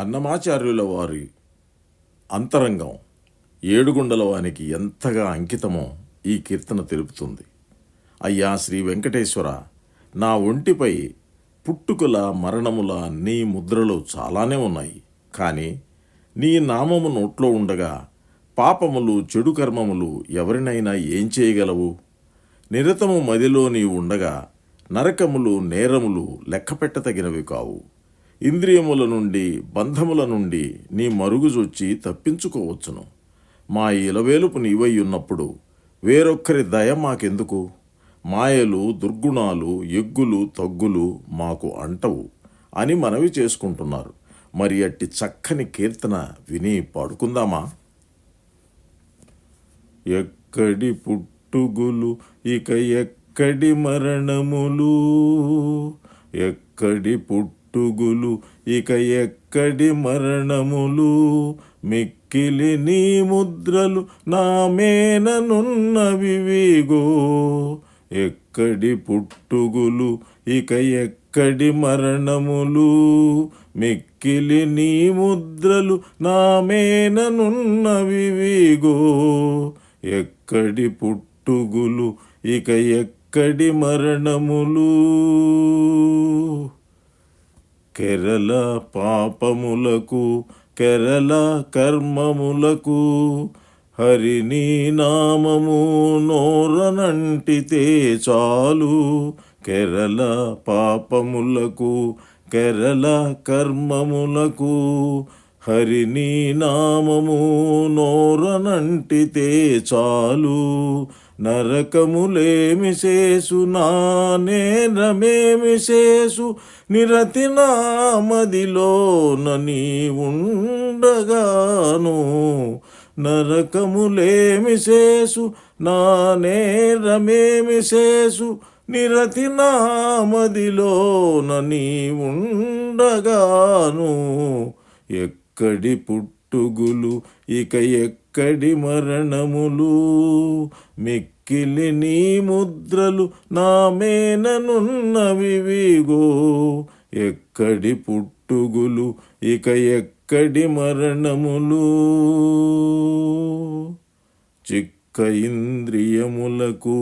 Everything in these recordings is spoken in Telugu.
అన్నమాచార్యుల వారి అంతరంగం ఏడుగుండల వానికి ఎంతగా అంకితమో ఈ కీర్తన తెలుపుతుంది. అయ్యా శ్రీ వెంకటేశ్వర, నా ఒంటిపై పుట్టుకల మరణముల నీ ముద్రలు చాలానే ఉన్నాయి. కానీ నీ నామము నోట్లో ఉండగా పాపములు చెడు కర్మములు ఎవరినైనా ఏం చేయగలవు? నిరతము మదిలో నీ ఉండగా నరకములు నేరములు లెక్కపెట్టతగినవి కావు. ఇంద్రియముల నుండి బంధముల నుండి నీ మరుగుజొచ్చి తప్పించుకోవచ్చును. మా ఇలవేలుపు నీవై ఉన్నప్పుడు వేరొక్కరి దయ మాకెందుకు? మాయలు దుర్గుణాలు ఎగ్గులు తగ్గులు మాకు అంటవు అని మనవి చేసుకుంటున్నారు. మరి అట్టి చక్కని కీర్తన విని పాడుకుందామా? ఎక్కడి పుట్టుగులు ఇక ఎక్కడి మరణములు, ఎక్కడి పుట్టుగులు ఇక ఎక్కడి మరణములు, మిక్కిలి నీ ముద్రలు నా మేననున్నవివిగో. ఎక్కడి పుట్టుగులు ఇక ఎక్కడి మరణములు, మిక్కిలి నీ ముద్రలు నా మేననున్నవివిగో. ఎక్కడి పుట్టుగులు ఇక ఎక్కడి మరణములు. కేరళ పాపములకు కేరళ కర్మములకు హరిని నామము నోరనంటితే చాలు. కేరళ పాపములకు కేరళ కర్మములకు హరిని నామము నోరనంటితే చాలు. నరకములేమి శేసు నా నేరమేమి శేసు, నిరతి నామదిలోన నీ ఉండగాను. నరకములేమి శేసు నా నేరమేమి శేసు, నిరతి నామదిలోన నీ ఉండగాను. ఎక్కడి పుట్టుగులు ఇక ఎక్కడి మరణములు, మిక్కిలి నీ ముద్రలు నా మేననున్నవివిగో. ఎక్కడి పుట్టుగులు ఇక ఎక్కడి మరణములు. చిక్క ఇంద్రియములకు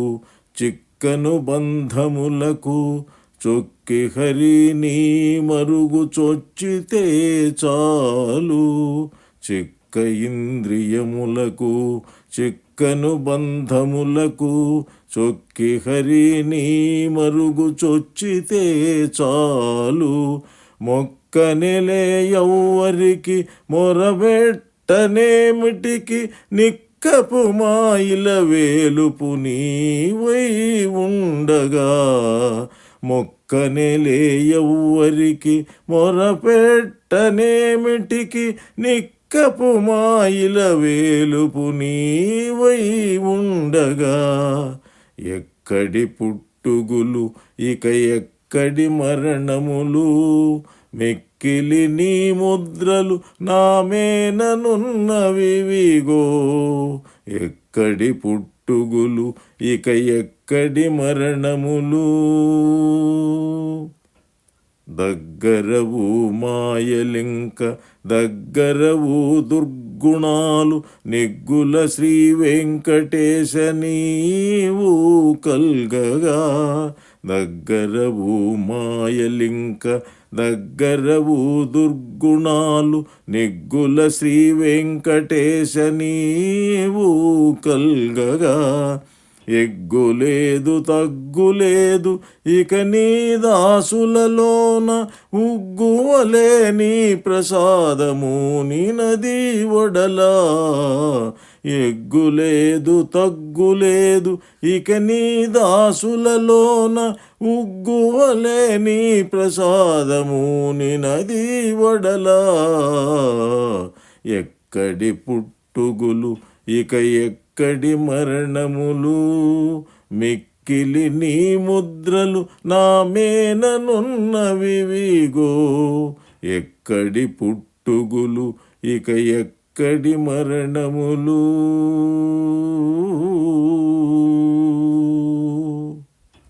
చిక్కను బంధములకు చొక్కి హరి నీ మరుగు చొచ్చితే చాలు. చిక్క ఇంద్రియములకు చిక్కను బంధములకు చొక్కి హరి నీ మరుగు చొచ్చితే చాలు. మొక్కనెలే ఎవ్వరికి మొరబెట్టనేమిటికి, నిక్కపు మాయిల వేలుపు నీవై ఉండగా. మొక్కనెలే ఎవ్వరికి మొరపెట్టనేమిటికి, నిక్కపు మాయిల వేలుపు నీవై ఉండగా. ఎక్కడి పుట్టుగులు ఇక ఎక్కడి మరణములు, మిక్కిలి నీ ముద్రలు నా మేననున్నవివిగో. ఎక్కడి పుట్టుగులు ఇక ఎక్కడి మరణములు. దగ్గరవు మాయలింక దగ్గరవు దుర్గుణాలు, నిగ్గుల శ్రీ వెంకటేశ నీవు కల్గగా. దగ్గరవు మాయలింక దగ్గరవు దుర్గుణాలు, నిగ్గుల శ్రీ వెంకటేశ నీవు కల్గగా. ఎగ్గులేదు తగ్గులేదు ఇక నీ దాసులలోన, ఉగ్గువలే నీ ప్రసాదము నినది ఒడలా. ఎగ్గులేదు తగ్గులేదు ఇక నీ దాసులలోన, ఉగ్గువలే నీ ప్రసాదము నినది ఒడలా. ఎక్కడి పుట్టుగులు ఇక ఎక్కడి మరణములు, మిక్కిలి నీ ముద్రలు నా మేననున్నవివిగో. ఎక్కడి పుట్టుగులు ఇక ఎక్కడి మరణములు.